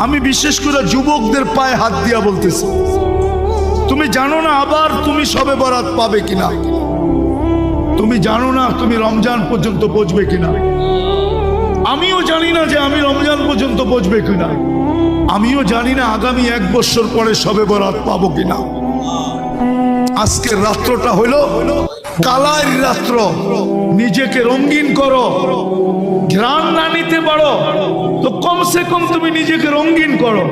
আমি বিশেষ করে যুবকদের পায়ে হাত দিয়া বলতেছি, তুমি জানো না আবার তুমি সবে বরাত পাবে কিনা, তুমি জানো না তুমি রমজান পর্যন্ত পৌঁছবে কিনা। আমিও জানি না যে আমি রমজান পর্যন্ত পৌঁছবে কিনা, আমিও জানি না আগামী 1 বছর পরে সবে বরাত পাবো কিনা। আজকের রাত্রটা হলো কালার রাত্র, নিজেকে রঙিন করো। ঘ্রাণ না নিতে পারো তো কমসে কম তুমি নিজেকে রঙিন করো,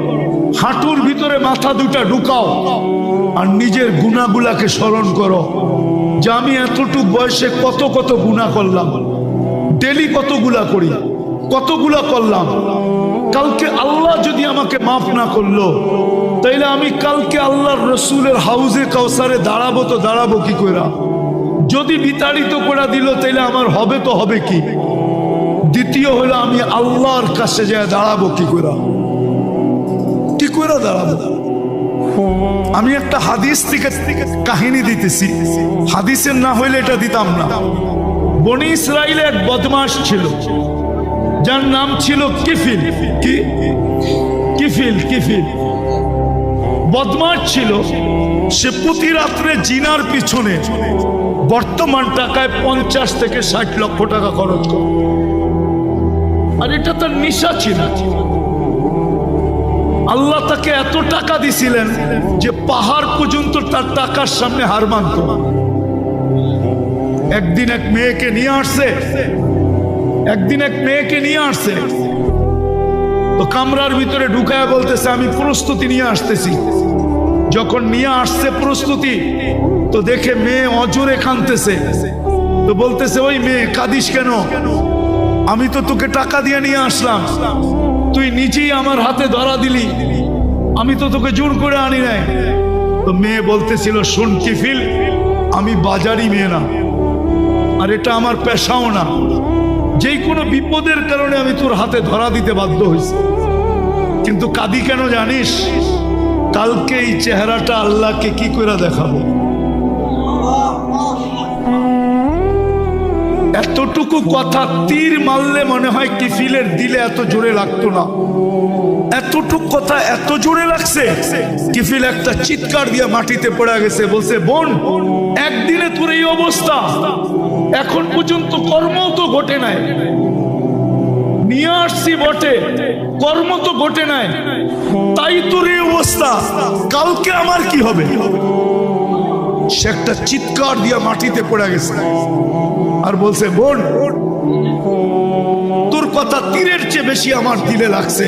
হাঁটুর ভিতরে মাথা দুটা ঢুকাও আর নিজের গুনাহগুলাকে স্মরণ করো যে আমি এতটুক বয়সে কত কত গুনাহ করলাম, ডেলি কতগুলা করি, কতগুলা করলাম। কালকে আল্লাহ যদি আমাকে মাফ না করলো তাইলে আমি কালকে আল্লাহর রসুলের হাউজে কাউসারে দাঁড়াবো তো দাঁড়াবো কি করে? যদি বিতাড়িত করে দিল তাইলে আমার হবে তো হবে কি? দ্বিতীয় হলো আমি আল্লাহর কাছে যায় দাঁড়াবো কি করে? কি করে দাঁড়াবো? আমি একটা হাদিস থেকে কাহিনী দিতেছি, হাদিসের না হইলে এটা দিতাম না। বনি ইসরাইলে এক বদমাশ ছিল যার নাম ছিল কিফিল। কি কিফিল? কিফিল বদমাশ ছিল। সে প্রতি রাত্রে জিনার পিছনে বর্তমান টাকায় 50 থেকে 60 লক্ষ টাকা খরচ করে, আর এটা তার নেশা ছিল। আল্লাহ তাকে এত টাকা দিছিলেন যে পাহাড় পর্যন্ত তার টাকার সামনে হার মানত। একদিন এক মেয়েকে নিয়ে আসছে, তো কামরার ভিতরে ঢুকায় বলতেছে আমি প্রস্তুতি নিয়ে আসতেছি। যখন নিয়ে আসছে প্রস্তুতি, তো দেখে মেয়ে অজরে কাঁদতেছে। তো বলতেছে ওই মেয়ে কাঁদিস কেন? আমি তো তোকে টাকা দিয়ে নিয়ে আসলাম, তুই নিজেই আমার হাতে ধরা দিলি, আমি তো তোকে জোর করে আনি নাই। তো মেয়ে বলতেছিল শোন কিফিল, আমি বাজারি মেয়ে না, আর এটা আমার পেশাও না, যে কোনো বিপদের কারণে আমি তোর হাতে ধরা দিতে বাধ্য হয়েছি। কিন্তু কাঁদি কেন জানিস? কালকে এই চেহারাটা আল্লাহকে কি করে দেখাবো? এতটুকু কথা তীর মারলে মনে হয় কিফিলের দিলে এত জোরে লাগতো না। এতটুকু কথা এত জোরে লাগছে, কিফিল একটা চিৎকার দিয়ে মাটিতে পড়ে গেছে। বলছে বোন, একদিনে তোর এই অবস্থা, এখন পর্যন্ত কর্ম তো ঘটে নাই। নিয়ে আসছি বটে, কর্ম তো ঘটে নাই, তাই তোর এই অবস্থা, কালকে আমার কি হবে? সে একটা চিৎকার দিয়ে মাটিতে পড়ে গেছে আর বলছে বোন, তোর কথা তীরের চেয়ে বেশি আমার দিলে লাগছে।